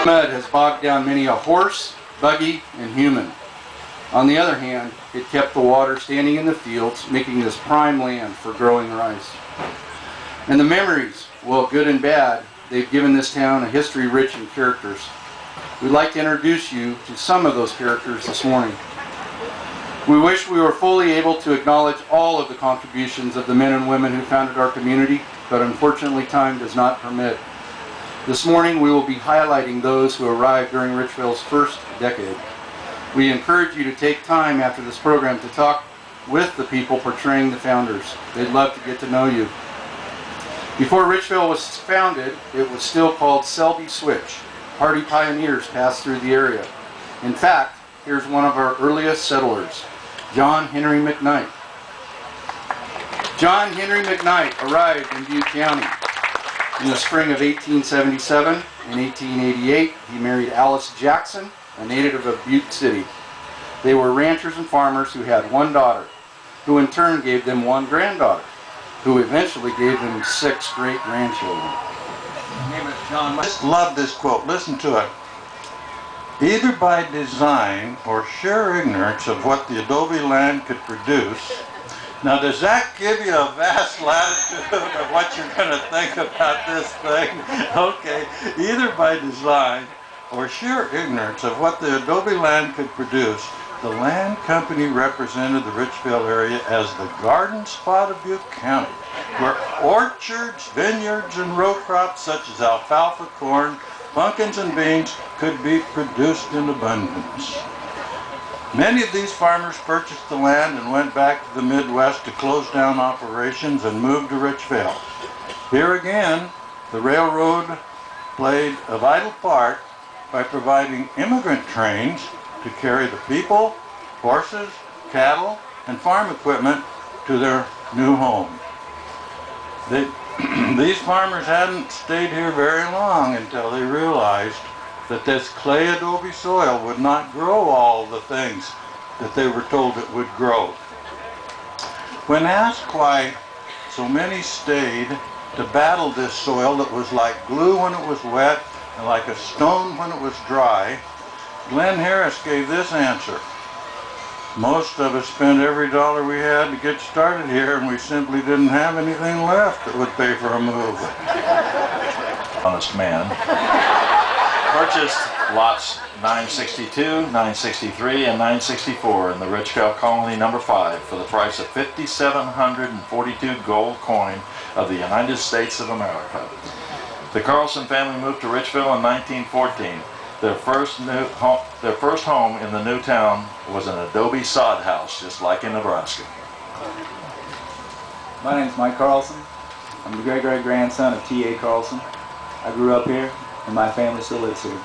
Mud has bogged down many a horse, buggy, and human. On the other hand, it kept the water standing in the fields, making this prime land for growing rice. And the memories, well, good and bad, they've given this town a history rich in characters. We'd like to introduce you to some of those characters this morning. We wish we were fully able to acknowledge all of the contributions of the men and women who founded our community, but unfortunately time does not permit. This morning we will be highlighting those who arrived during Richvale's first decade. We encourage you to take time after this program to talk with the people portraying the founders. They'd love to get to know you. Before Richvale was founded, it was still called Selby Switch. Hardy pioneers passed through the area. In fact, here's one of our earliest settlers, John Henry McKnight. John Henry McKnight arrived in Butte County in the spring of 1877. In 1888, he married Alice Jackson, a native of Butte City. They were ranchers and farmers who had one daughter, who in turn gave them one granddaughter, who eventually gave them 6 great-grandchildren. His name is John. I just love this quote. Listen to it. Either by design or sheer ignorance of what the adobe land could produce. Now, does that give you a vast latitude of what you're going to think about this thing? Okay, either by design or sheer ignorance of what the adobe land could produce, the land company represented the Richvale area as the garden spot of Butte County, where orchards, vineyards, and row crops such as alfalfa, corn, pumpkins, and beans could be produced in abundance. Many of these farmers purchased the land and went back to the Midwest to close down operations and moved to Richvale. Here again, the railroad played a vital part by providing immigrant trains to carry the people, horses, cattle, and farm equipment to their new home. These farmers hadn't stayed here very long until they realized that this clay adobe soil would not grow all the things that they were told it would grow. When asked why so many stayed to battle this soil that was like glue when it was wet and like a stone when it was dry, Glenn Harris gave this answer. Most of us spent every dollar we had to get started here, and we simply didn't have anything left that would pay for a move. Honest man. Purchased lots 962, 963, and 964 in the Richvale Colony No. 5 for the price of 5,742 gold coin of the United States of America. The Carlson family moved to Richvale in 1914. Their first home in the new town was an adobe sod house, just like in Nebraska. My name is Mike Carlson. I'm the great-great-grandson of T.A. Carlson. I grew up here, and my family still lives here.